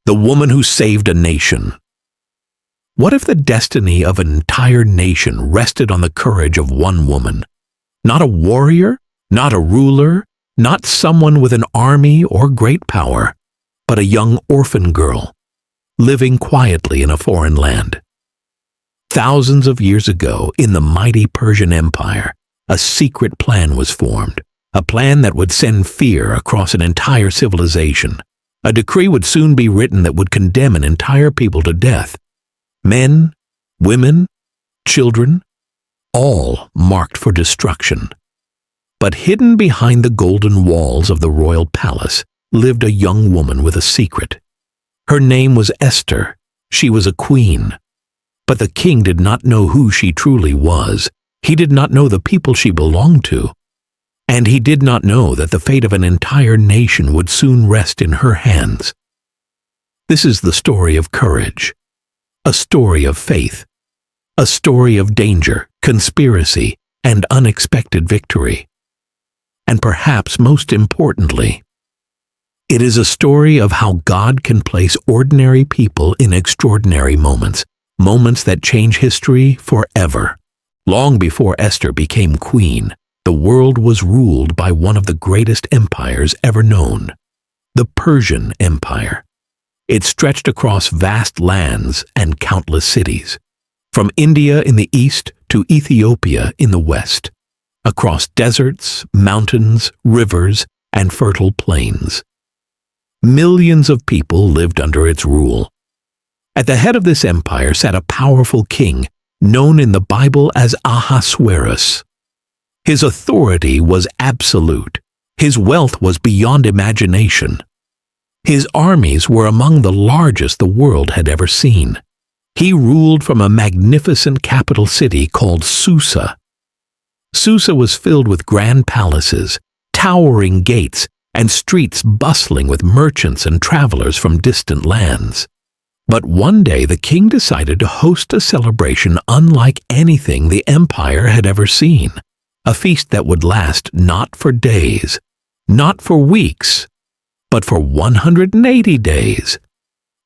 the woman who saved a nation. What if the destiny of an entire nation rested on the courage of one woman? Not a warrior, not a ruler, not someone with an army or great power, but a young orphan girl, living quietly in a foreign land. Thousands of years ago, in the mighty Persian Empire, a secret plan was formed, a plan that would send fear across an entire civilization. A decree would soon be written that would condemn an entire people to death. Men, women, children, all marked for destruction. But hidden behind the golden walls of the royal palace lived a young woman with a secret. Her name was Esther. She was a queen. But the king did not know who she truly was. He did not know the people she belonged to. And he did not know that the fate of an entire nation would soon rest in her hands. This is the story of courage, a story of faith, a story of danger, conspiracy, and unexpected victory. And perhaps most importantly, it is a story of how God can place ordinary people in extraordinary moments, moments that change history forever. Long before Esther became queen, the world was ruled by one of the greatest empires ever known, the Persian Empire. It stretched across vast lands and countless cities, from India in the east to Ethiopia in the west, across deserts, mountains, rivers, and fertile plains. Millions of people lived under its rule. At the head of this empire sat a powerful king known in the Bible as Ahasuerus. His authority was absolute. His wealth was beyond imagination. His armies were among the largest the world had ever seen. He ruled from a magnificent capital city called Susa. Susa was filled with grand palaces, towering gates, and streets bustling with merchants and travelers from distant lands. But one day the king decided to host a celebration unlike anything the empire had ever seen. A feast that would last not for days, not for weeks, but for 180 days.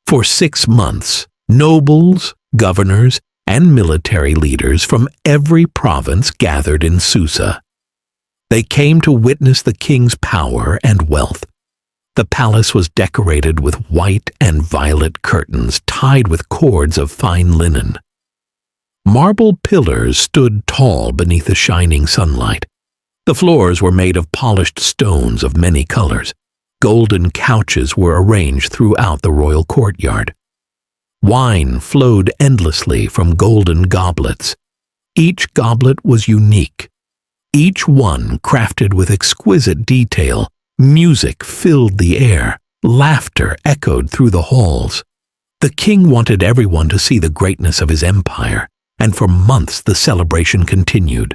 For 6 months, nobles, governors, and military leaders from every province gathered in Susa. They came to witness the king's power and wealth. The palace was decorated with white and violet curtains tied with cords of fine linen. Marble pillars stood tall beneath the shining sunlight. The floors were made of polished stones of many colors. Golden couches were arranged throughout the royal courtyard. Wine flowed endlessly from golden goblets. Each goblet was unique, each one crafted with exquisite detail. Music filled the air. Laughter echoed through the halls. The king wanted everyone to see the greatness of his empire, and for months the celebration continued,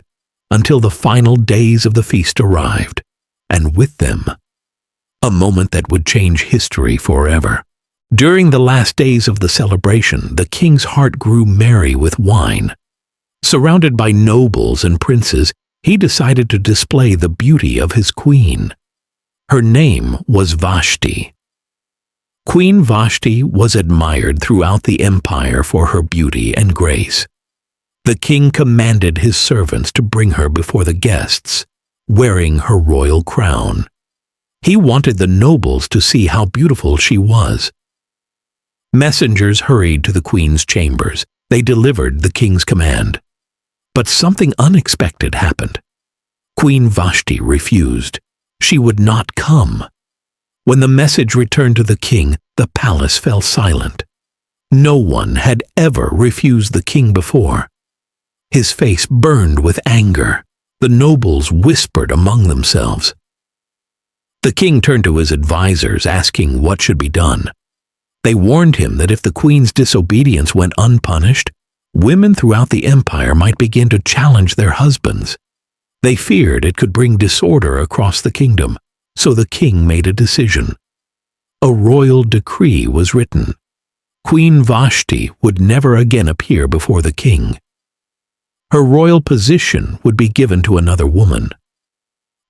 until the final days of the feast arrived, and with them, a moment that would change history forever. During the last days of the celebration, the king's heart grew merry with wine. Surrounded by nobles and princes, he decided to display the beauty of his queen. Her name was Vashti. Queen Vashti was admired throughout the empire for her beauty and grace. The king commanded his servants to bring her before the guests, wearing her royal crown. He wanted the nobles to see how beautiful she was. Messengers hurried to the queen's chambers. They delivered the king's command. But something unexpected happened. Queen Vashti refused. She would not come. When the message returned to the king, the palace fell silent. No one had ever refused the king before. His face burned with anger. The nobles whispered among themselves. The king turned to his advisors, asking what should be done. They warned him that if the queen's disobedience went unpunished, women throughout the empire might begin to challenge their husbands. They feared it could bring disorder across the kingdom, so the king made a decision. A royal decree was written. Queen Vashti would never again appear before the king. Her royal position would be given to another woman.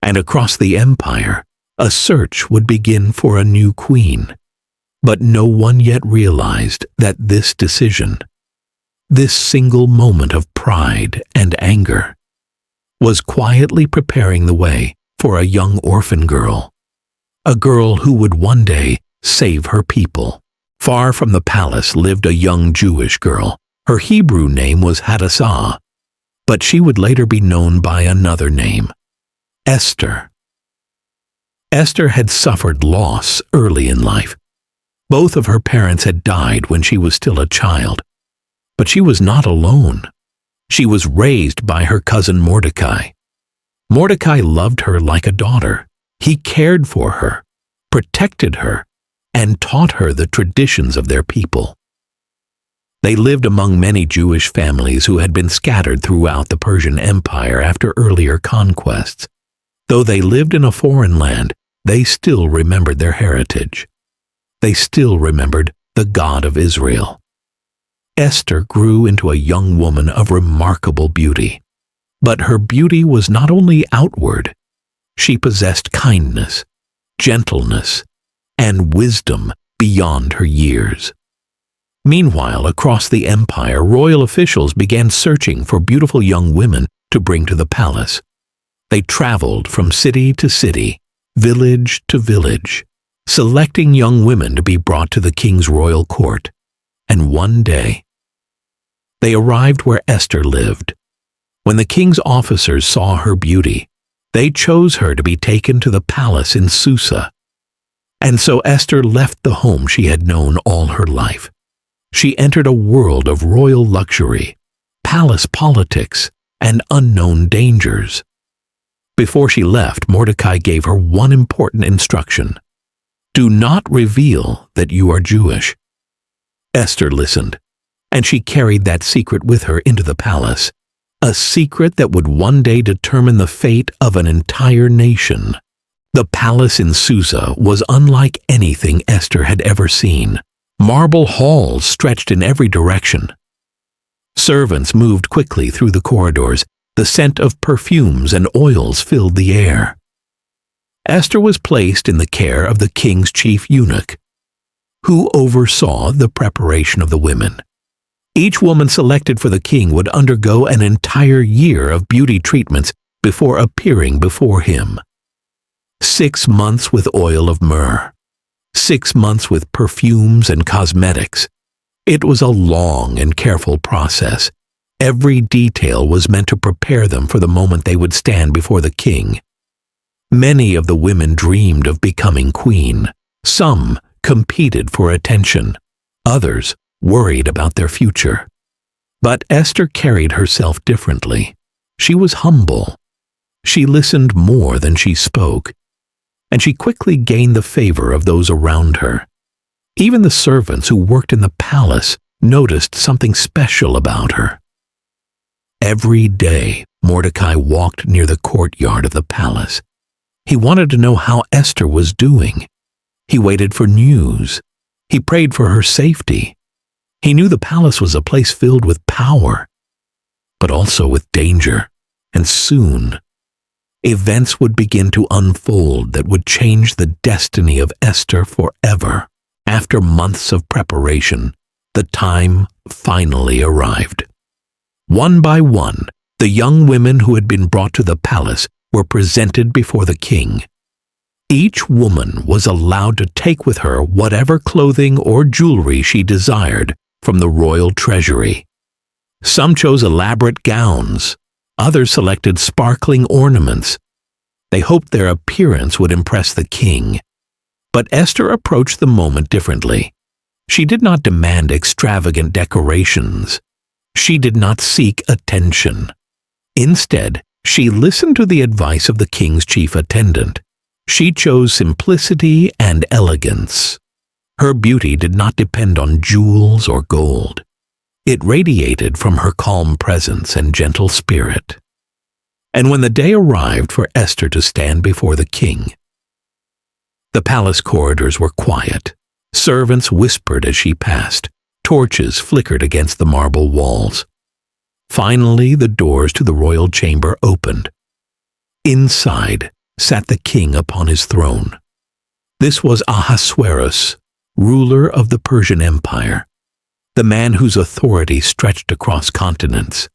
And across the empire, a search would begin for a new queen. But no one yet realized that this decision, this single moment of pride and anger, was quietly preparing the way for a young orphan girl, a girl who would one day save her people. Far from the palace lived a young Jewish girl. Her Hebrew name was Hadassah, but she would later be known by another name, Esther. Esther had suffered loss early in life. Both of her parents had died when she was still a child, but she was not alone. She was raised by her cousin Mordecai. Mordecai loved her like a daughter. He cared for her, protected her, and taught her the traditions of their people. They lived among many Jewish families who had been scattered throughout the Persian Empire after earlier conquests. Though they lived in a foreign land, they still remembered their heritage. They still remembered the God of Israel. Esther grew into a young woman of remarkable beauty. But her beauty was not only outward. She possessed kindness, gentleness, and wisdom beyond her years. Meanwhile, across the empire, royal officials began searching for beautiful young women to bring to the palace. They traveled from city to city, village to village, selecting young women to be brought to the king's royal court. And one day, they arrived where Esther lived. When the king's officers saw her beauty, they chose her to be taken to the palace in Susa. And so Esther left the home she had known all her life. She entered a world of royal luxury, palace politics, and unknown dangers. Before she left, Mordecai gave her one important instruction: do not reveal that you are Jewish. Esther listened, and she carried that secret with her into the palace, a secret that would one day determine the fate of an entire nation. The palace in Susa was unlike anything Esther had ever seen. Marble halls stretched in every direction. Servants moved quickly through the corridors. The scent of perfumes and oils filled the air. Esther was placed in the care of the king's chief eunuch, who oversaw the preparation of the women. Each woman selected for the king would undergo an entire year of beauty treatments before appearing before him. 6 months with oil of myrrh, 6 months with perfumes and cosmetics. It was a long and careful process. Every detail was meant to prepare them for the moment they would stand before the king. Many of the women dreamed of becoming queen. Some competed for attention. Others worried about their future. But Esther carried herself differently. She was humble. She listened more than she spoke, and she quickly gained the favor of those around her. Even the servants who worked in the palace noticed something special about her. Every day, Mordecai walked near the courtyard of the palace. He wanted to know how Esther was doing. He waited for news. He prayed for her safety. He knew the palace was a place filled with power, but also with danger. And soon, events would begin to unfold that would change the destiny of Esther forever. After months of preparation, the time finally arrived. One by one, the young women who had been brought to the palace were presented before the king. Each woman was allowed to take with her whatever clothing or jewelry she desired from the royal treasury. Some chose elaborate gowns. Others selected sparkling ornaments. They hoped their appearance would impress the king. But Esther approached the moment differently. She did not demand extravagant decorations. She did not seek attention. Instead, she listened to the advice of the king's chief attendant. She chose simplicity and elegance. Her beauty did not depend on jewels or gold. It radiated from her calm presence and gentle spirit. And when the day arrived for Esther to stand before the king, the palace corridors were quiet. Servants whispered as she passed. Torches flickered against the marble walls. Finally, the doors to the royal chamber opened. Inside sat the king upon his throne. This was Ahasuerus, ruler of the Persian Empire, the man whose authority stretched across continents.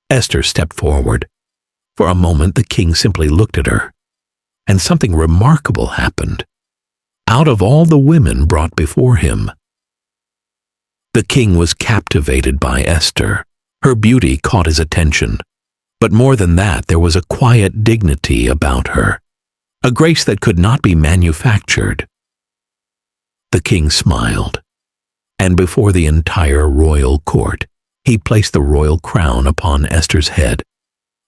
Esther stepped forward. For a moment the king simply looked at her, and something remarkable happened. Out of all the women brought before him, the king was captivated by Esther. Her beauty caught his attention. But more than that, there was a quiet dignity about her, a grace that could not be manufactured. The king smiled, and before the entire royal court, he placed the royal crown upon Esther's head.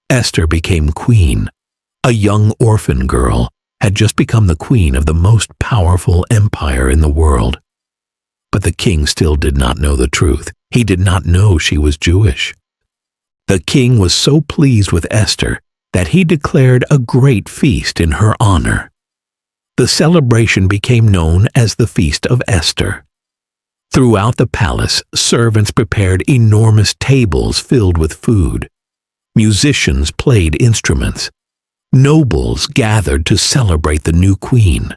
Esther became queen. A young orphan girl had just become the queen of the most powerful empire in the world. But the king still did not know the truth. He did not know she was Jewish. The king was so pleased with Esther that he declared a great feast in her honor. The celebration became known as the Feast of Esther. Throughout the palace, servants prepared enormous tables filled with food. Musicians played instruments. Nobles gathered to celebrate the new queen.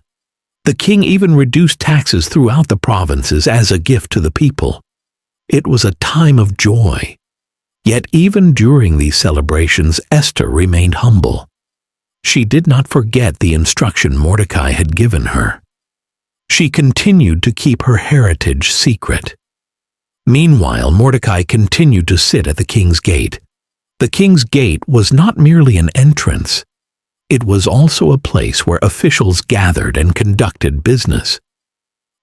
The king even reduced taxes throughout the provinces as a gift to the people. It was a time of joy. Yet even during these celebrations, Esther remained humble. She did not forget the instruction Mordecai had given her. She continued to keep her heritage secret. Meanwhile, Mordecai continued to sit at the king's gate. The king's gate was not merely an entrance. It was also a place where officials gathered and conducted business.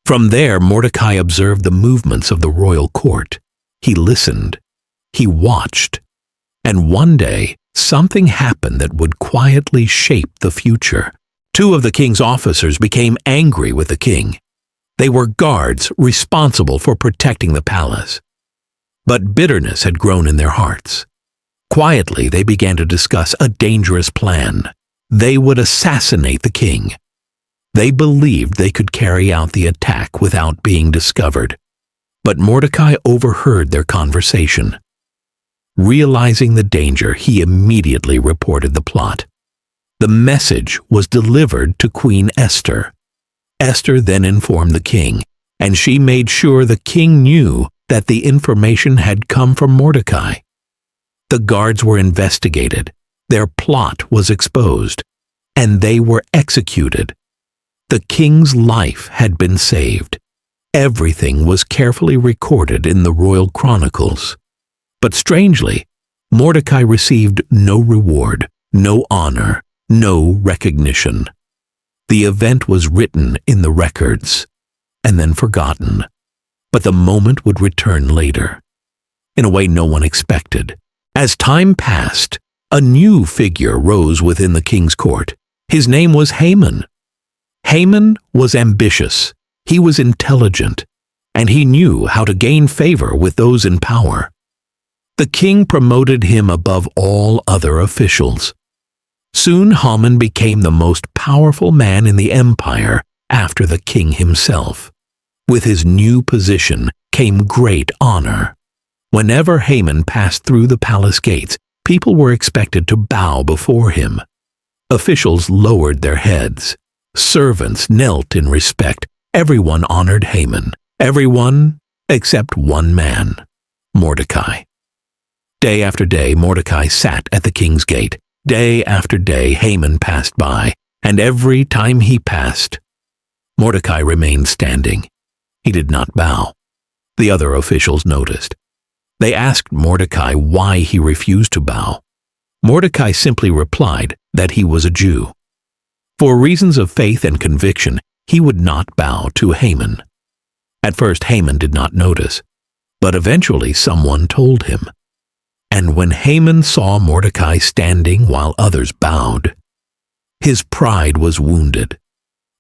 From there, Mordecai observed the movements of the royal court. He listened. He watched. And one day, something happened that would quietly shape the future. Two of the king's officers became angry with the king. They were guards responsible for protecting the palace. But bitterness had grown in their hearts. Quietly, they began to discuss a dangerous plan. They would assassinate the king. They believed they could carry out the attack without being discovered. But Mordecai overheard their conversation. Realizing the danger, he immediately reported the plot. The message was delivered to Queen Esther. Esther then informed the king, and she made sure the king knew that the information had come from Mordecai. The guards were investigated. Their plot was exposed, and they were executed. The king's life had been saved. Everything was carefully recorded in the royal chronicles. But strangely, Mordecai received no reward, no honor, no recognition. The event was written in the records, and then forgotten. But the moment would return later, in a way no one expected. As time passed, a new figure rose within the king's court. His name was Haman. Haman was ambitious, he was intelligent, and he knew how to gain favor with those in power. The king promoted him above all other officials. Soon Haman became the most powerful man in the empire after the king himself. With his new position came great honor. Whenever Haman passed through the palace gates, people were expected to bow before him. Officials lowered their heads. Servants knelt in respect. Everyone honored Haman. Everyone except one man, Mordecai. Day after day, Mordecai sat at the king's gate. Day after day, Haman passed by, and every time he passed, Mordecai remained standing. He did not bow. The other officials noticed. They asked Mordecai why he refused to bow. Mordecai simply replied that he was a Jew. For reasons of faith and conviction, he would not bow to Haman. At first, Haman did not notice, but eventually someone told him. And when Haman saw Mordecai standing while others bowed, his pride was wounded.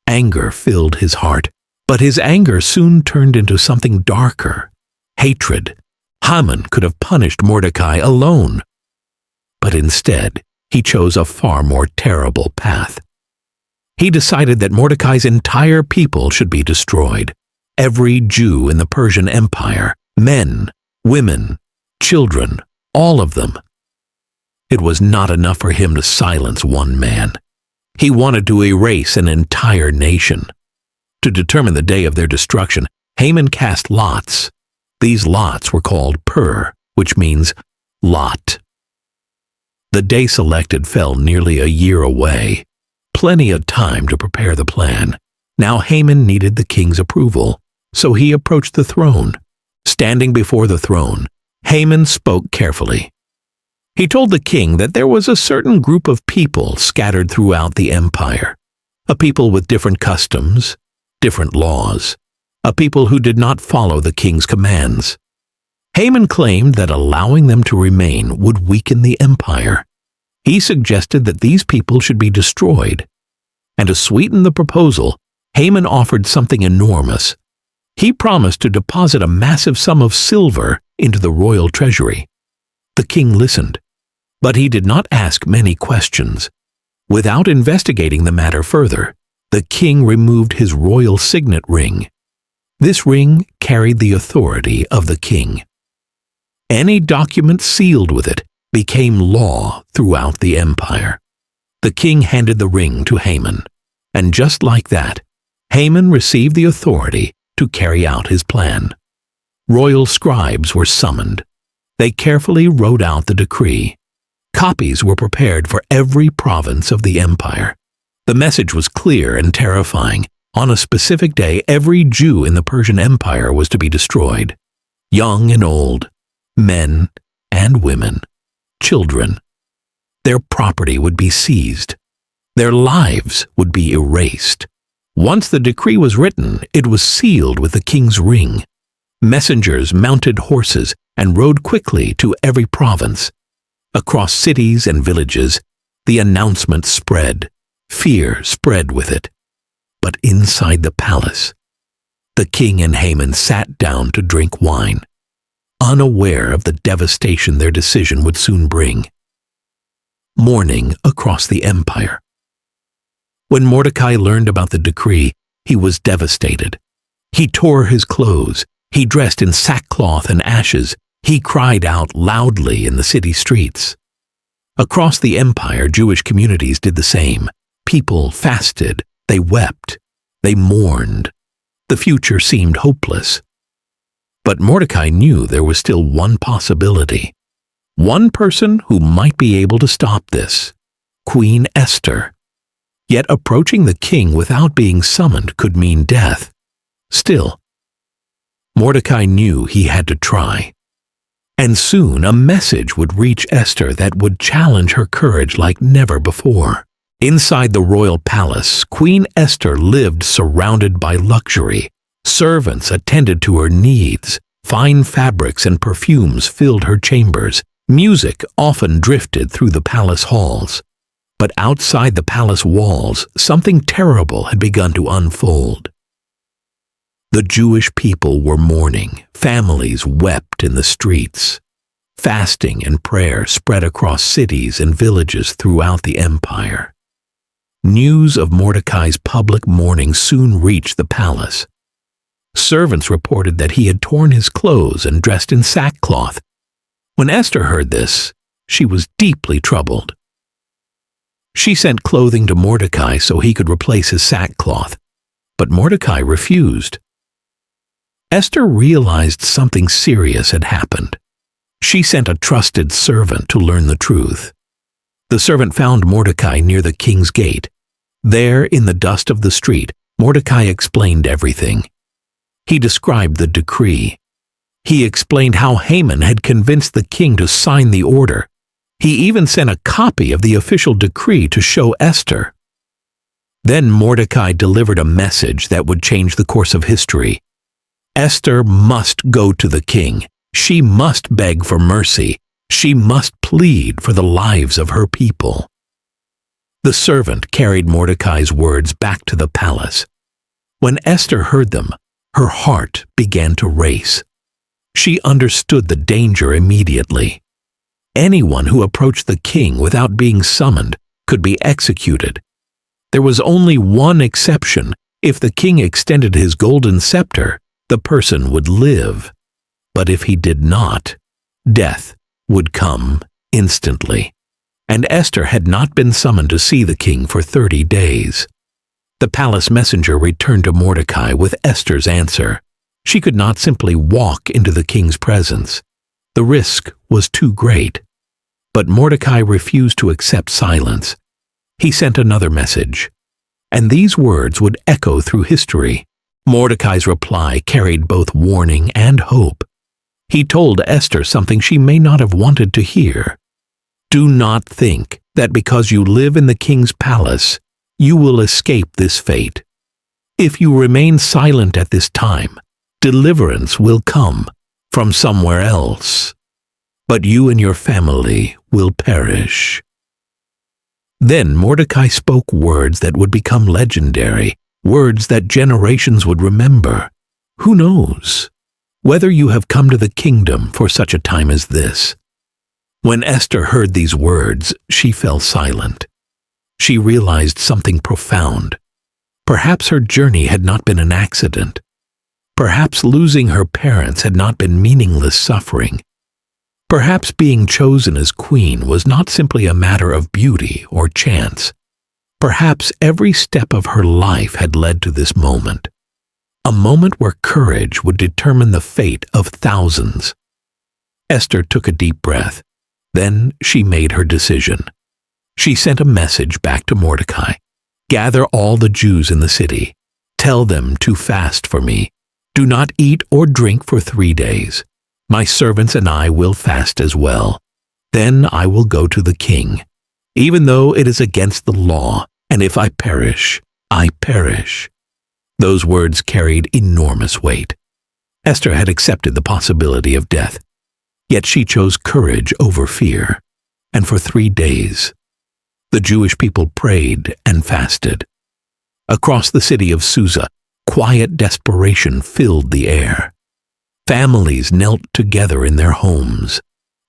Anger filled his heart, but his anger soon turned into something darker, hatred. Haman could have punished Mordecai alone, but instead he chose a far more terrible path. He decided that Mordecai's entire people should be destroyed. Every Jew in the Persian Empire, men, women, children, all of them. It was not enough for him to silence one man. He wanted to erase an entire nation. To determine the day of their destruction, Haman cast lots. These lots were called pur, which means lot. The day selected fell nearly a year away. Plenty of time to prepare the plan. Now Haman needed the king's approval, so he approached the throne. Standing before the throne, Haman spoke carefully. He told the king that there was a certain group of people scattered throughout the empire, a people with different customs, different laws, a people who did not follow the king's commands. Haman claimed that allowing them to remain would weaken the empire. He suggested that these people should be destroyed. And to sweeten the proposal, Haman offered something enormous. He promised to deposit a massive sum of silver into the royal treasury. The king listened, but he did not ask many questions. Without investigating the matter further, the king removed his royal signet ring. This ring carried the authority of the king. Any document sealed with it became law throughout the empire. The king handed the ring to Haman, and just like that, Haman received the authority to carry out his plan. Royal scribes were summoned. They carefully wrote out the decree. Copies were prepared for every province of the empire. The message was clear and terrifying. On a specific day, every Jew in the Persian Empire was to be destroyed. Young and old, men and women, children. Their property would be seized. Their lives would be erased. Once the decree was written, it was sealed with the king's ring. Messengers mounted horses and rode quickly to every province. Across cities and villages, the announcement spread. Fear spread with it. But inside the palace, the king and Haman sat down to drink wine, unaware of the devastation their decision would soon bring. Mourning across the empire. When Mordecai learned about the decree, he was devastated. He tore his clothes. He dressed in sackcloth and ashes. He cried out loudly in the city streets. Across the empire, Jewish communities did the same. People fasted. They wept. They mourned. The future seemed hopeless. But Mordecai knew there was still one possibility. One person who might be able to stop this. Queen Esther. Yet approaching the king without being summoned could mean death. Still, Mordecai knew he had to try. And soon a message would reach Esther that would challenge her courage like never before. Inside the royal palace, Queen Esther lived surrounded by luxury. Servants attended to her needs. Fine fabrics and perfumes filled her chambers. Music often drifted through the palace halls. But outside the palace walls, something terrible had begun to unfold. The Jewish people were mourning. Families wept in the streets. Fasting and prayer spread across cities and villages throughout the empire. News of Mordecai's public mourning soon reached the palace. Servants reported that he had torn his clothes and dressed in sackcloth. When Esther heard this, she was deeply troubled. She sent clothing to Mordecai so he could replace his sackcloth, but Mordecai refused. Esther realized something serious had happened. She sent a trusted servant to learn the truth. The servant found Mordecai near the king's gate. There, in the dust of the street, Mordecai explained everything. He described the decree. He explained how Haman had convinced the king to sign the order. He even sent a copy of the official decree to show Esther. Then Mordecai delivered a message that would change the course of history. Esther must go to the king. She must beg for mercy. She must plead for the lives of her people. The servant carried Mordecai's words back to the palace. When Esther heard them, her heart began to race. She understood the danger immediately. Anyone who approached the king without being summoned could be executed. There was only one exception. If the king extended his golden scepter, the person would live. But if he did not, death would come instantly. And Esther had not been summoned to see the king for 30 days. The palace messenger returned to Mordecai with Esther's answer. She could not simply walk into the king's presence. The risk was too great. But Mordecai refused to accept silence. He sent another message, and these words would echo through history. Mordecai's reply carried both warning and hope. He told Esther something she may not have wanted to hear. Do not think that because you live in the king's palace, you will escape this fate. If you remain silent at this time, deliverance will come from somewhere else, but you and your family will perish. Then Mordecai spoke words that would become legendary, words that generations would remember. Who knows whether you have come to the kingdom for such a time as this? When Esther heard these words, she fell silent. She realized something profound. Perhaps her journey had not been an accident. Perhaps losing her parents had not been meaningless suffering. Perhaps being chosen as queen was not simply a matter of beauty or chance. Perhaps every step of her life had led to this moment. A moment where courage would determine the fate of thousands. Esther took a deep breath. Then she made her decision. She sent a message back to Mordecai. Gather all the Jews in the city. Tell them to fast for me. Do not eat or drink for 3 days. My servants and I will fast as well. Then I will go to the king, even though it is against the law, and if I perish, I perish. Those words carried enormous weight. Esther had accepted the possibility of death, yet she chose courage over fear, and for 3 days, the Jewish people prayed and fasted. Across the city of Susa, quiet desperation filled the air. Families knelt together in their homes.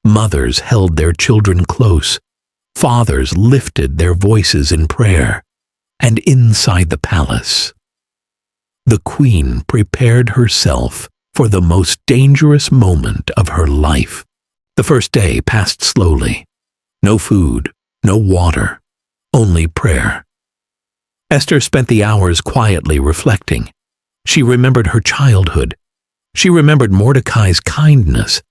Mothers held their children close. Fathers lifted their voices in prayer. And inside the palace, the queen prepared herself for the most dangerous moment of her life. The first day passed slowly. No food, no water, only prayer. Esther spent the hours quietly reflecting. She remembered her childhood. She remembered Mordecai's kindness.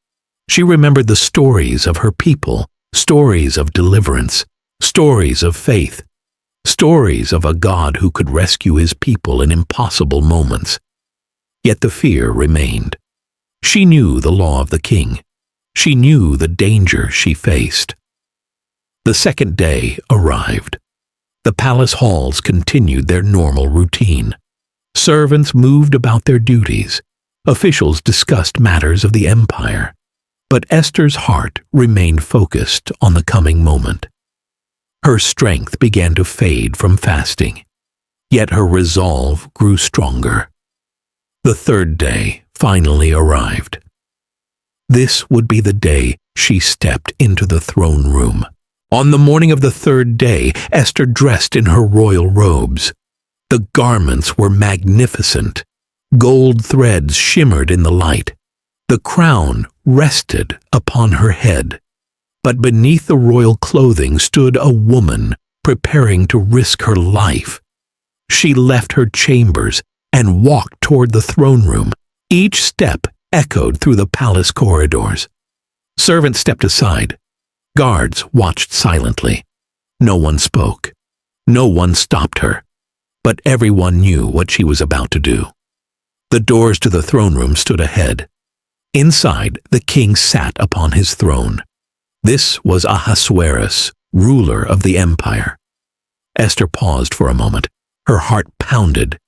She remembered the stories of her people, stories of deliverance, stories of faith, stories of a God who could rescue his people in impossible moments. Yet the fear remained. She knew the law of the king. She knew the danger she faced. The second day arrived. The palace halls continued their normal routine. Servants moved about their duties. Officials discussed matters of the empire. But Esther's heart remained focused on the coming moment. Her strength began to fade from fasting, yet her resolve grew stronger. The third day finally arrived. This would be the day she stepped into the throne room. On the morning of the third day, Esther dressed in her royal robes. The garments were magnificent. Gold threads shimmered in the light. The crown rested upon her head. But beneath the royal clothing stood a woman preparing to risk her life. She left her chambers and walked toward the throne room. Each step echoed through the palace corridors. Servants stepped aside. Guards watched silently. No one spoke. No one stopped her. But everyone knew what she was about to do. The doors to the throne room stood ahead. Inside, the king sat upon his throne. This was Ahasuerus, ruler of the empire. Esther paused for a moment. Her heart pounded.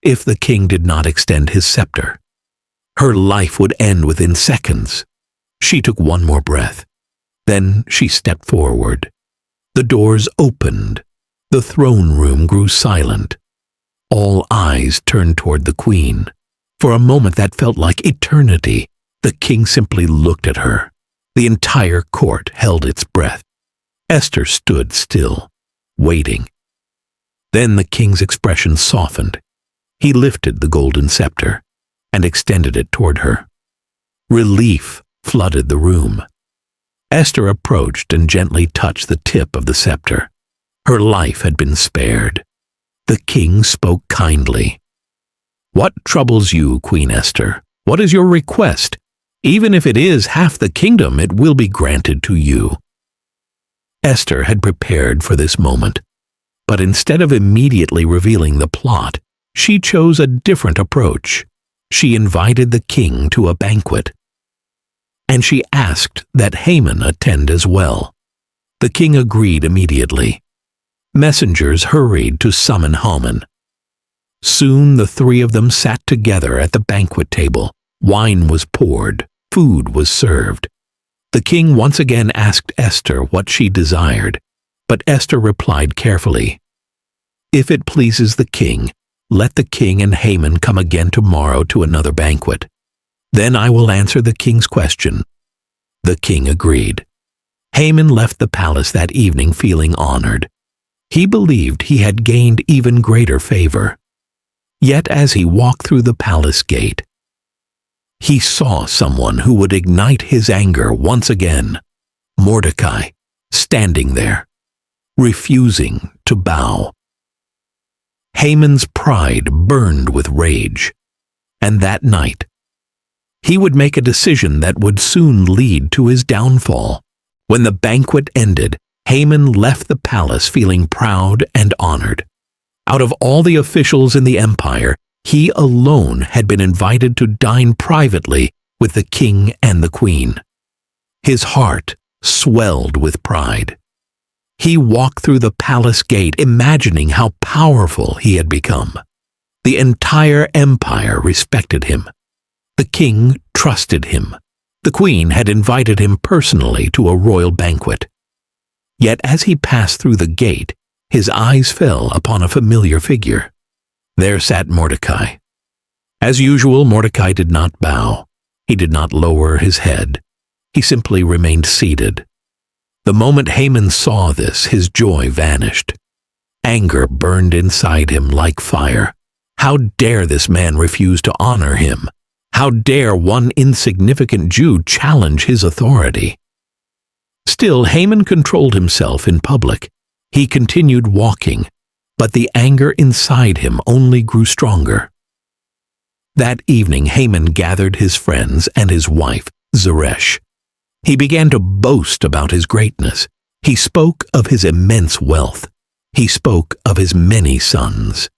If the king did not extend his scepter, her life would end within seconds. She took one more breath. Then she stepped forward. The doors opened. The throne room grew silent. All eyes turned toward the queen. For a moment that felt like eternity, the king simply looked at her. The entire court held its breath. Esther stood still, waiting. Then the king's expression softened. He lifted the golden scepter and extended it toward her. Relief flooded the room. Esther approached and gently touched the tip of the scepter. Her life had been spared. The king spoke kindly. "What troubles you, Queen Esther? What is your request? Even if it is half the kingdom, it will be granted to you." Esther had prepared for this moment, but instead of immediately revealing the plot, she chose a different approach. She invited the king to a banquet, and she asked that Haman attend as well. The king agreed immediately. Messengers hurried to summon Haman. Soon the three of them sat together at the banquet table. Wine was poured, food was served. The king once again asked Esther what she desired, but Esther replied carefully, "If it pleases the king, let the king and Haman come again tomorrow to another banquet. Then I will answer the king's question." The king agreed. Haman left the palace that evening feeling honored. He believed he had gained even greater favor. Yet as he walked through the palace gate, he saw someone who would ignite his anger once again. Mordecai, standing there, refusing to bow. Haman's pride burned with rage, and that night, he would make a decision that would soon lead to his downfall. When the banquet ended, Haman left the palace feeling proud and honored. Out of all the officials in the empire, he alone had been invited to dine privately with the king and the queen. His heart swelled with pride. He walked through the palace gate imagining how powerful he had become. The entire empire respected him. The king trusted him. The queen had invited him personally to a royal banquet. Yet as he passed through the gate, his eyes fell upon a familiar figure. There sat Mordecai. As usual, Mordecai did not bow. He did not lower his head. He simply remained seated. The moment Haman saw this, his joy vanished. Anger burned inside him like fire. How dare this man refuse to honor him? How dare one insignificant Jew challenge his authority? Still, Haman controlled himself in public. He continued walking, but the anger inside him only grew stronger. That evening, Haman gathered his friends and his wife, Zeresh. He began to boast about his greatness. He spoke of his immense wealth. He spoke of his many sons.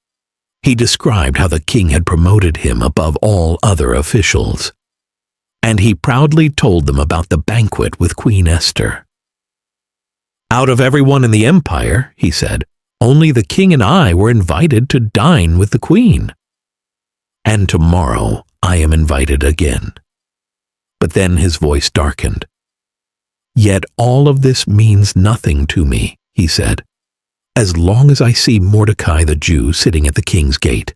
He described how the king had promoted him above all other officials. And he proudly told them about the banquet with Queen Esther. "Out of everyone in the empire," he said, "only the king and I were invited to dine with the queen. And tomorrow I am invited again." But then his voice darkened. "Yet all of this means nothing to me," he said, "as long as I see Mordecai the Jew sitting at the king's gate."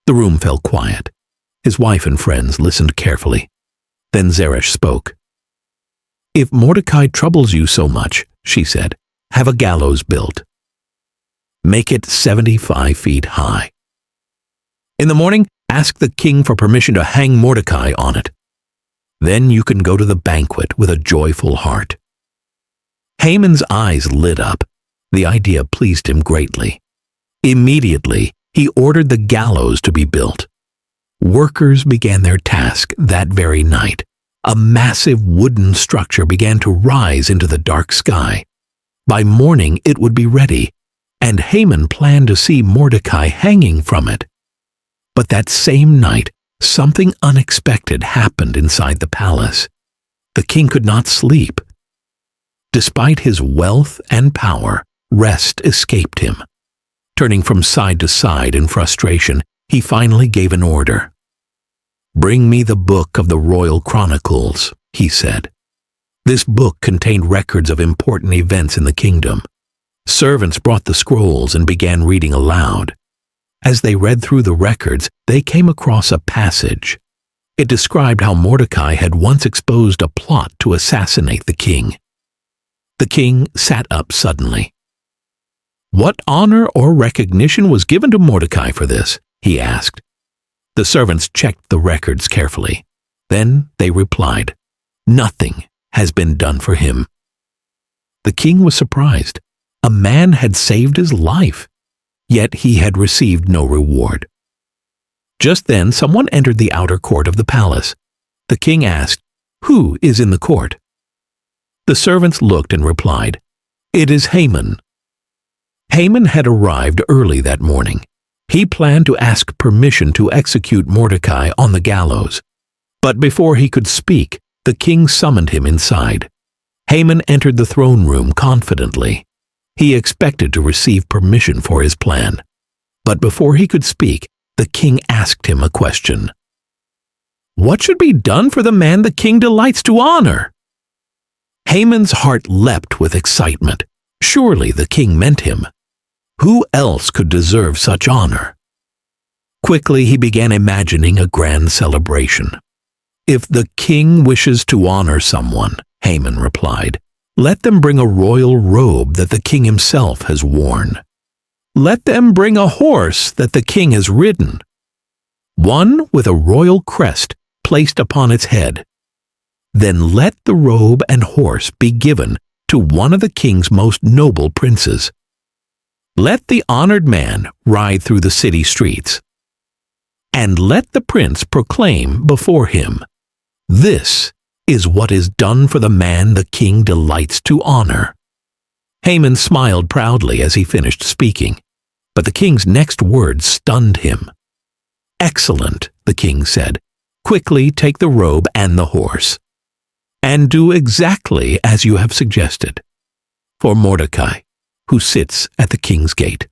The room fell quiet. His wife and friends listened carefully. Then Zeresh spoke. "If Mordecai troubles you so much," she said, "have a gallows built. Make it 75 feet high. In the morning, ask the king for permission to hang Mordecai on it. Then you can go to the banquet with a joyful heart." Haman's eyes lit up. The idea pleased him greatly. Immediately, he ordered the gallows to be built. Workers began their task that very night. A massive wooden structure began to rise into the dark sky. By morning, it would be ready, and Haman planned to see Mordecai hanging from it. But that same night, something unexpected happened inside the palace. The king could not sleep. Despite his wealth and power, rest escaped him. Turning from side to side in frustration, he finally gave an order. "Bring me the book of the royal chronicles," he said. This book contained records of important events in the kingdom. Servants brought the scrolls and began reading aloud. As they read through the records, they came across a passage. It described how Mordecai had once exposed a plot to assassinate the king. The king sat up suddenly. "What honor or recognition was given to Mordecai for this?" he asked. The servants checked the records carefully. Then they replied, "Nothing has been done for him." The king was surprised. A man had saved his life. yet he had received no reward. Just then someone entered the outer court of the palace. The king asked, "Who is in the court?" The servants looked and replied, "It is Haman." Haman had arrived early that morning. He planned to ask permission to execute Mordecai on the gallows. But before he could speak, the king summoned him inside. Haman entered the throne room confidently. He expected to receive permission for his plan. But before he could speak, the king asked him a question. "What should be done for the man the king delights to honor?" Haman's heart leapt with excitement. Surely the king meant him. Who else could deserve such honor? Quickly he began imagining a grand celebration. "If the king wishes to honor someone," Haman replied, "let them bring a royal robe that the king himself has worn. Let them bring a horse that the king has ridden, one with a royal crest placed upon its head. Then let the robe and horse be given to one of the king's most noble princes. Let the honored man ride through the city streets, and let the prince proclaim before him, 'This is what is done for the man the king delights to honor.'" Haman smiled proudly as he finished speaking, but the king's next words stunned him. "Excellent," the king said. "Quickly take the robe and the horse, and do exactly as you have suggested, for Mordecai, who sits at the king's gate.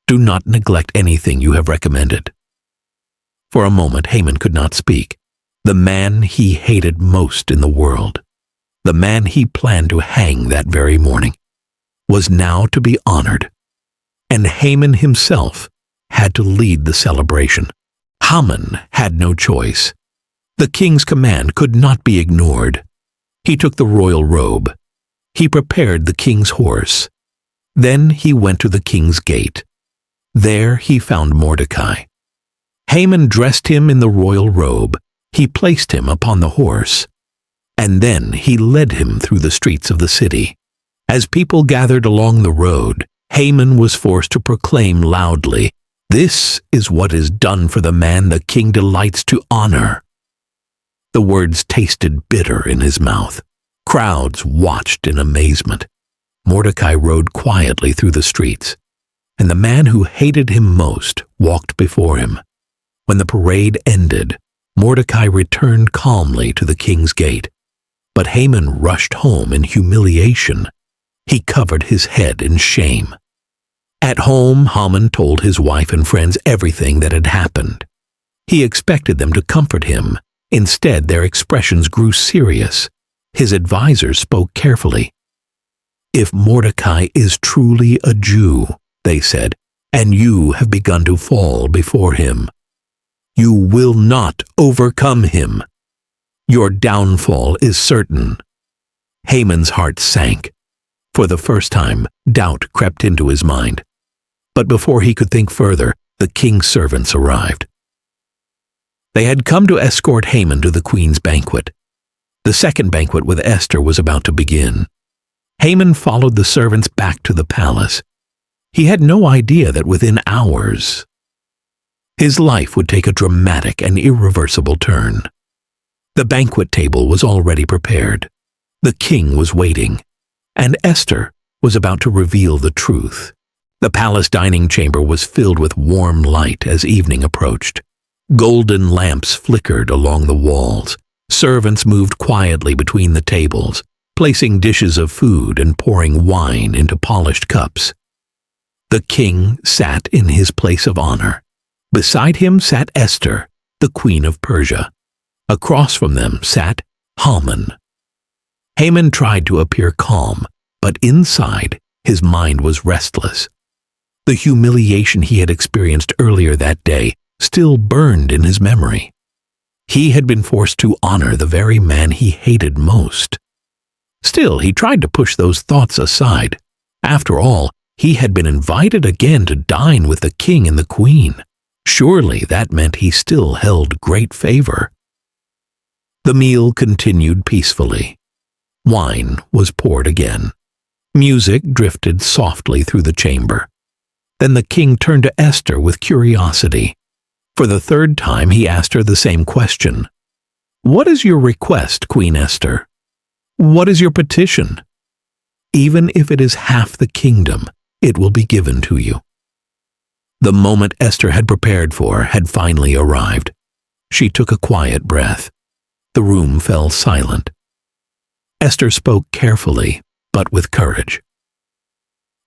Do not neglect anything you have recommended." For a moment Haman could not speak. The man he hated most in the world, the man he planned to hang that very morning, was now to be honored. And Haman himself had to lead the celebration. Haman had no choice. The king's command could not be ignored. He took the royal robe. He prepared the king's horse. Then he went to the king's gate. There he found Mordecai. Haman dressed him in the royal robe. He placed him upon the horse, and then he led him through the streets of the city. As people gathered along the road, Haman was forced to proclaim loudly, "This is what is done for the man the king delights to honor." The words tasted bitter in his mouth. Crowds watched in amazement. Mordecai rode quietly through the streets, and the man who hated him most walked before him. When the parade ended, Mordecai returned calmly to the king's gate, but Haman rushed home in humiliation. He covered his head in shame. At home, Haman told his wife and friends everything that had happened. He expected them to comfort him. Instead, their expressions grew serious. His advisors spoke carefully. "If Mordecai is truly a Jew," they said, "and you have begun to fall before him, you will not overcome him. Your downfall is certain." Haman's heart sank. For the first time, doubt crept into his mind. But before he could think further, the king's servants arrived. They had come to escort Haman to the queen's banquet. The second banquet with Esther was about to begin. Haman followed the servants back to the palace. He had no idea that within hours, his life would take a dramatic and irreversible turn. The banquet table was already prepared. The king was waiting, and Esther was about to reveal the truth. The palace dining chamber was filled with warm light as evening approached. Golden lamps flickered along the walls. Servants moved quietly between the tables, placing dishes of food and pouring wine into polished cups. The king sat in his place of honor. Beside him sat Esther, the queen of Persia. Across from them sat Haman. Haman tried to appear calm, but inside his mind was restless. The humiliation he had experienced earlier that day still burned in his memory. He had been forced to honor the very man he hated most. Still, he tried to push those thoughts aside. After all, he had been invited again to dine with the king and the queen. Surely that meant he still held great favor. The meal continued peacefully. Wine was poured again. Music drifted softly through the chamber. Then the king turned to Esther with curiosity. For the third time he asked her the same question. "What is your request, Queen Esther? What is your petition? Even if it is half the kingdom, it will be given to you." The moment Esther had prepared for had finally arrived. She took a quiet breath. The room fell silent. Esther spoke carefully, but with courage.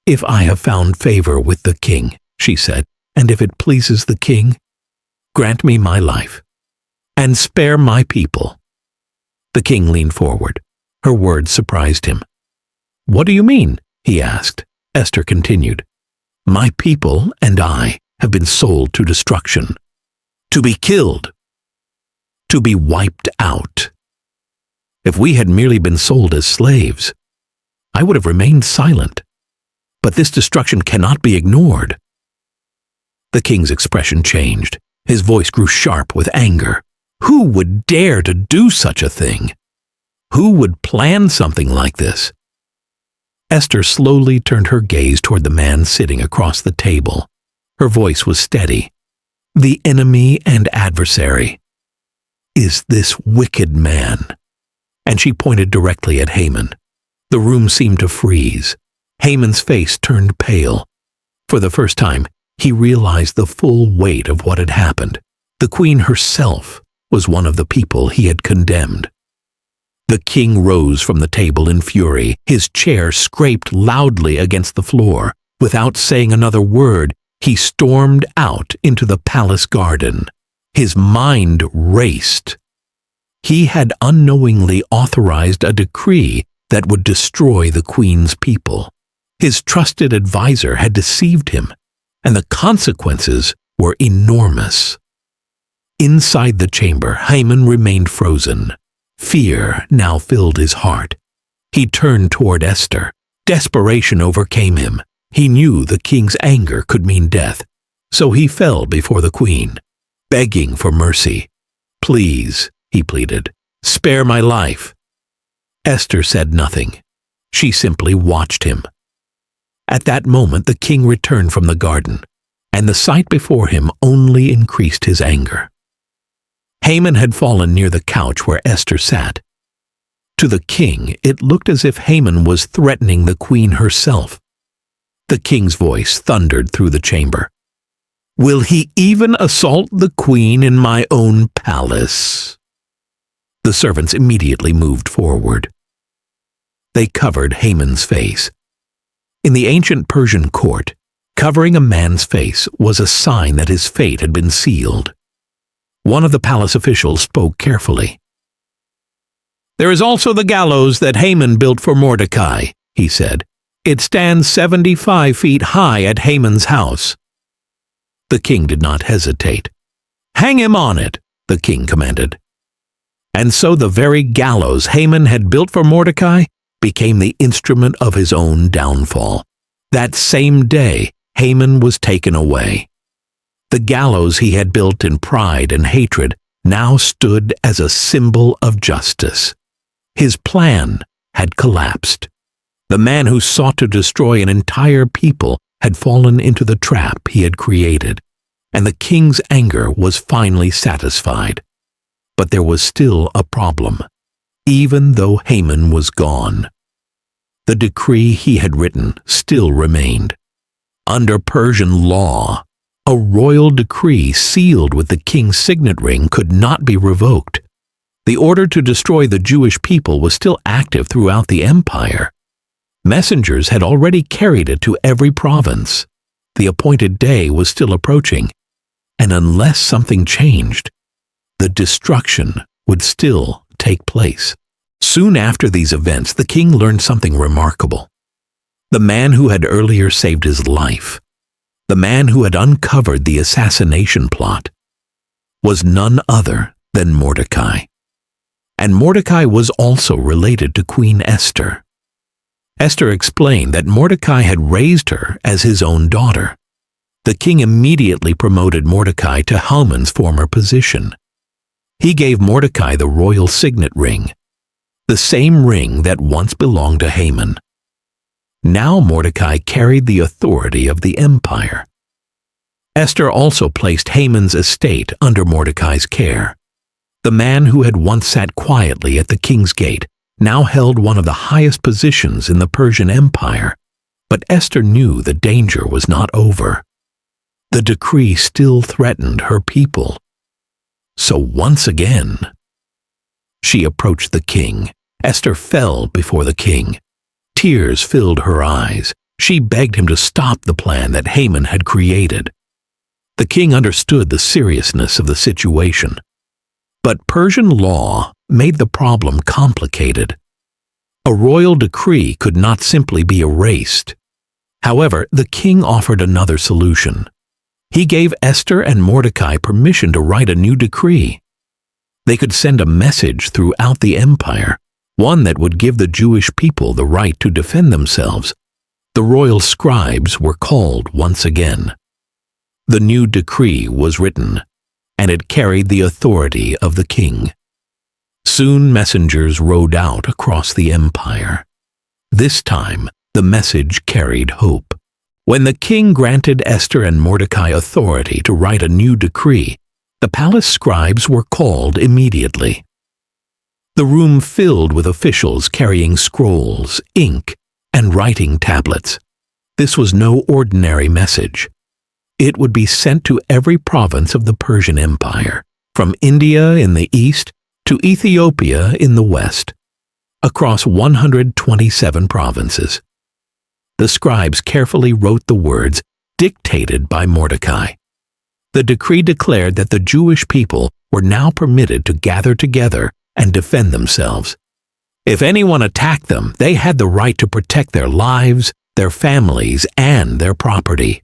"If I have found favor with the king," she said, "and if it pleases the king, grant me my life, and spare my people." The king leaned forward. Her words surprised him. "What do you mean?" he asked. Esther continued, "My people and I have been sold to destruction, to be killed, to be wiped out. If we had merely been sold as slaves, I would have remained silent. But this destruction cannot be ignored." The king's expression changed. His voice grew sharp with anger. Who would dare to do such a thing? Who would plan something like this? Esther slowly turned her gaze toward the man sitting across the table. Her voice was steady. "The enemy and adversary is this wicked man." And she pointed directly at Haman. The room seemed to freeze. Haman's face turned pale. For the first time, he realized the full weight of what had happened. The queen herself was one of the people he had condemned. The king rose from the table in fury. His chair scraped loudly against the floor. Without saying another word, he stormed out into the palace garden. His mind raced. He had unknowingly authorized a decree that would destroy the queen's people. His trusted advisor had deceived him, and the consequences were enormous. Inside the chamber, Haman remained frozen. Fear now filled his heart. He turned toward Esther. Desperation overcame him. He knew the king's anger could mean death, so he fell before the queen, begging for mercy. "Please," he pleaded, "spare my life." Esther said nothing. She simply watched him. At that moment the king returned from the garden, and the sight before him only increased his anger. Haman had fallen near the couch where Esther sat. To the king, it looked as if Haman was threatening the queen herself. The king's voice thundered through the chamber. "Will he even assault the queen in my own palace?" The servants immediately moved forward. They covered Haman's face. In the ancient Persian court, covering a man's face was a sign that his fate had been sealed. One of the palace officials spoke carefully. "There is also the gallows that Haman built for Mordecai," he said. "It stands 75 feet high at Haman's house." The king did not hesitate. "Hang him on it," the king commanded. And so the very gallows Haman had built for Mordecai became the instrument of his own downfall. That same day, Haman was taken away. The gallows he had built in pride and hatred now stood as a symbol of justice. His plan had collapsed. The man who sought to destroy an entire people had fallen into the trap he had created, and the king's anger was finally satisfied. But there was still a problem. Even though Haman was gone, the decree he had written still remained. Under Persian law, a royal decree sealed with the king's signet ring could not be revoked. The order to destroy the Jewish people was still active throughout the empire. Messengers had already carried it to every province. The appointed day was still approaching, and unless something changed, the destruction would still take place. Soon after these events, the king learned something remarkable. The man who had earlier saved his life, the man who had uncovered the assassination plot, was none other than Mordecai. And Mordecai was also related to Queen Esther. Esther explained that Mordecai had raised her as his own daughter. The king immediately promoted Mordecai to Haman's former position. He gave Mordecai the royal signet ring, the same ring that once belonged to Haman. Now Mordecai carried the authority of the empire. Esther also placed Haman's estate under Mordecai's care. The man who had once sat quietly at the king's gate now held one of the highest positions in the Persian Empire, but Esther knew the danger was not over. The decree still threatened her people. So once again, she approached the king. Esther fell before the king. Tears filled her eyes. She begged him to stop the plan that Haman had created. The king understood the seriousness of the situation. But Persian law made the problem complicated. A royal decree could not simply be erased. However, the king offered another solution. He gave Esther and Mordecai permission to write a new decree. They could send a message throughout the empire, one that would give the Jewish people the right to defend themselves. The royal scribes were called once again. The new decree was written, and it carried the authority of the king. Soon messengers rode out across the empire. This time, the message carried hope. When the king granted Esther and Mordecai authority to write a new decree, the palace scribes were called immediately. The room filled with officials carrying scrolls, ink, and writing tablets. This was no ordinary message. It would be sent to every province of the Persian Empire, from India in the east to Ethiopia in the west, across 127 provinces. The scribes carefully wrote the words dictated by Mordecai. The decree declared that the Jewish people were now permitted to gather together and defend themselves. If anyone attacked them, they had the right to protect their lives, their families, and their property.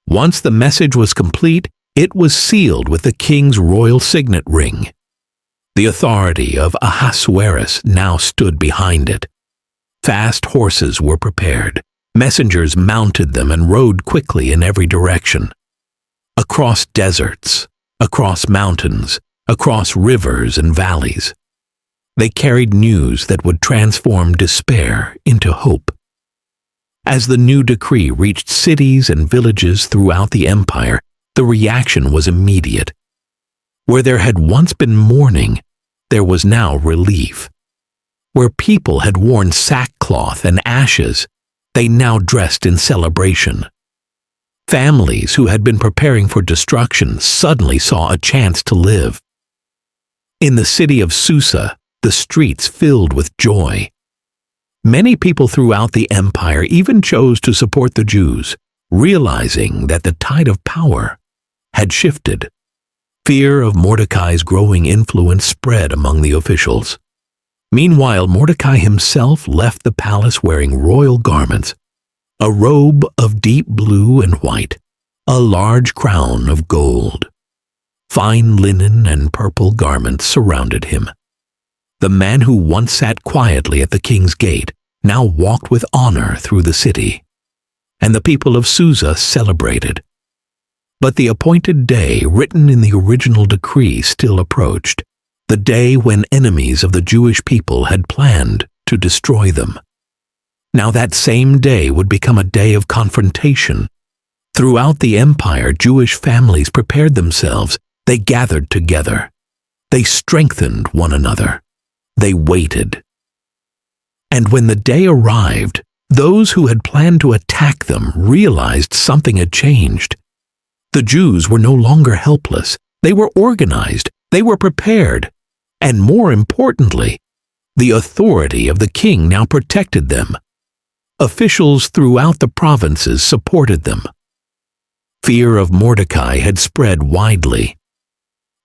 Once the message was complete, it was sealed with the king's royal signet ring. The authority of Ahasuerus now stood behind it. Fast horses were prepared. Messengers mounted them and rode quickly in every direction. Across deserts, across mountains, across rivers and valleys. They carried news that would transform despair into hope. As the new decree reached cities and villages throughout the empire, the reaction was immediate. Where there had once been mourning, there was now relief. Where people had worn sackcloth and ashes, they now dressed in celebration. Families who had been preparing for destruction suddenly saw a chance to live. In the city of Susa, the streets filled with joy. Many people throughout the empire even chose to support the Jews, realizing that the tide of power had shifted. Fear of Mordecai's growing influence spread among the officials. Meanwhile, Mordecai himself left the palace wearing royal garments, a robe of deep blue and white, a large crown of gold. Fine linen and purple garments surrounded him. The man who once sat quietly at the king's gate now walked with honor through the city, and the people of Susa celebrated. But the appointed day written in the original decree still approached, the day when enemies of the Jewish people had planned to destroy them. Now that same day would become a day of confrontation. Throughout the empire, Jewish families prepared themselves. They gathered together. They strengthened one another. They waited. And when the day arrived, those who had planned to attack them realized something had changed. The Jews were no longer helpless. They were organized. They were prepared. And more importantly, the authority of the king now protected them. Officials throughout the provinces supported them. Fear of Mordecai had spread widely.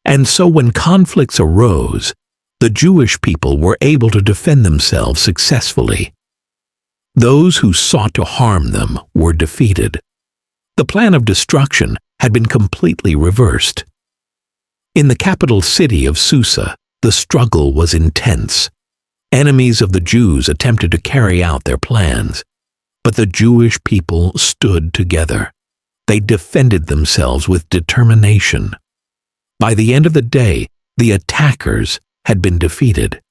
And so when conflicts arose, the Jewish people were able to defend themselves successfully. Those who sought to harm them were defeated. The plan of destruction had been completely reversed. In the capital city of Susa, the struggle was intense. Enemies of the Jews attempted to carry out their plans, but the Jewish people stood together. They defended themselves with determination. By the end of the day, the attackers had been defeated.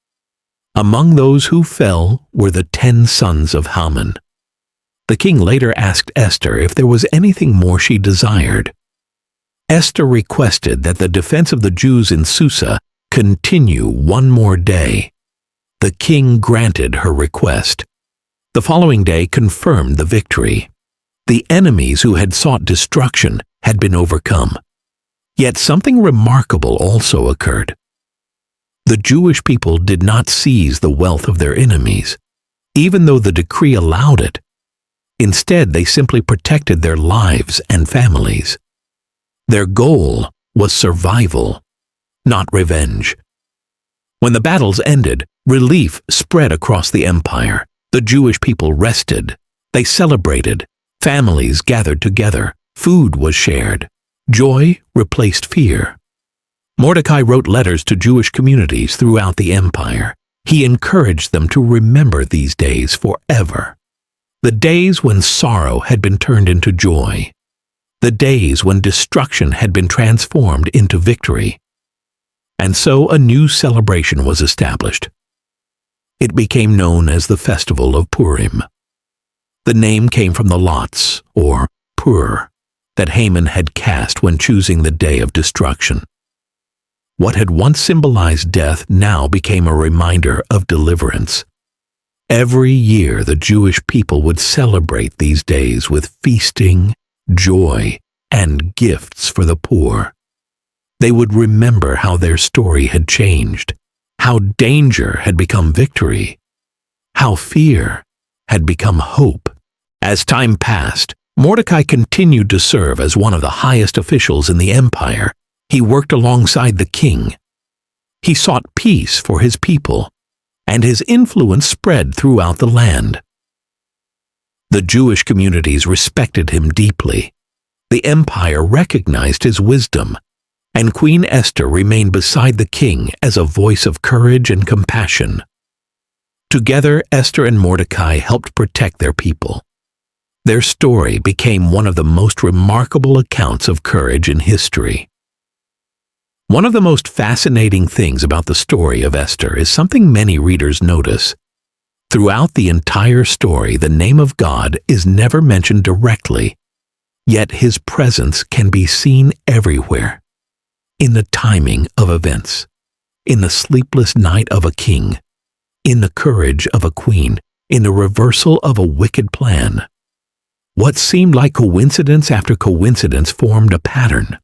Among those who fell were the 10 sons of Haman, The king later asked Esther if there was anything more she desired. Esther requested that the defense of the Jews in Susa continue one more day. The king granted her request. The following day confirmed the victory. The enemies who had sought destruction had been overcome. Yet something remarkable also occurred. The Jewish people did not seize the wealth of their enemies, even though the decree allowed it. Instead, they simply protected their lives and families. Their goal was survival, not revenge. When the battles ended, relief spread across the empire. The Jewish people rested. They celebrated. Families gathered together. Food was shared. Joy replaced fear. Mordecai wrote letters to Jewish communities throughout the empire. He encouraged them to remember these days forever. The days when sorrow had been turned into joy. The days when destruction had been transformed into victory. And so a new celebration was established. It became known as the Festival of Purim. The name came from the lots, or pur, that Haman had cast when choosing the day of destruction. What had once symbolized death now became a reminder of deliverance. Every year the Jewish people would celebrate these days with feasting, joy, and gifts for the poor. They would remember how their story had changed, how danger had become victory, how fear had become hope. As time passed, Mordecai continued to serve as one of the highest officials in the empire. He worked alongside the king. He sought peace for his people, and his influence spread throughout the land. The Jewish communities respected him deeply. The empire recognized his wisdom, and Queen Esther remained beside the king as a voice of courage and compassion. Together, Esther and Mordecai helped protect their people. Their story became one of the most remarkable accounts of courage in history. One of the most fascinating things about the story of Esther is something many readers notice. Throughout the entire story, the name of God is never mentioned directly, yet his presence can be seen everywhere. In the timing of events, in the sleepless night of a king, in the courage of a queen, in the reversal of a wicked plan. What seemed like coincidence after coincidence formed a pattern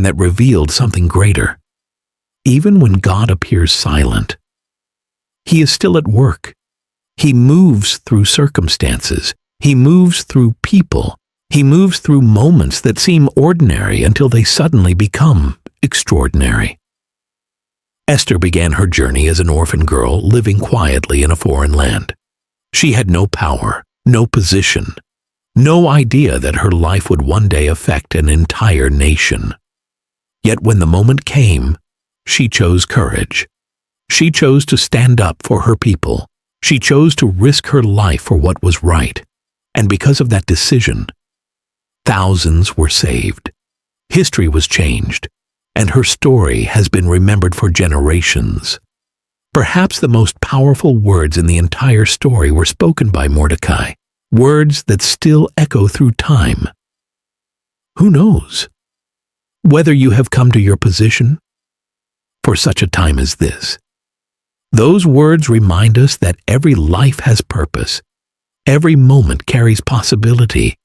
that revealed something greater. Even when God appears silent, he is still at work. He moves through circumstances. He moves through people. He moves through moments that seem ordinary until they suddenly become extraordinary. Esther began her journey as an orphan girl living quietly in a foreign land. She had no power, no position, no idea that her life would one day affect an entire nation. Yet when the moment came, she chose courage. She chose to stand up for her people. She chose to risk her life for what was right. And because of that decision, thousands were saved. History was changed, and her story has been remembered for generations. Perhaps the most powerful words in the entire story were spoken by Mordecai, words that still echo through time. Who knows whether you have come to your position for such a time as this? Those words remind us that every life has purpose, every moment carries possibility,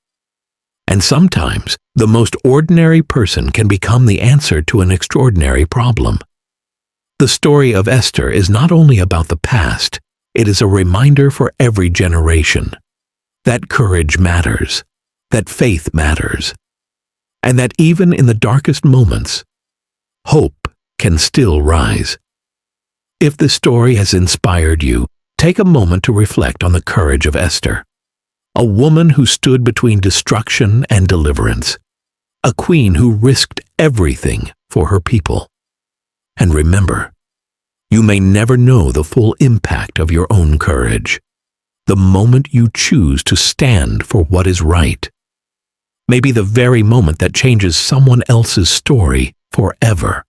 and sometimes the most ordinary person can become the answer to an extraordinary problem. The story of Esther is not only about the past, it is a reminder for every generation that courage matters, that faith matters, and that even in the darkest moments, hope can still rise. If this story has inspired you, take a moment to reflect on the courage of Esther, a woman who stood between destruction and deliverance, a queen who risked everything for her people. And remember, you may never know the full impact of your own courage. The moment you choose to stand for what is right may be the very moment that changes someone else's story forever.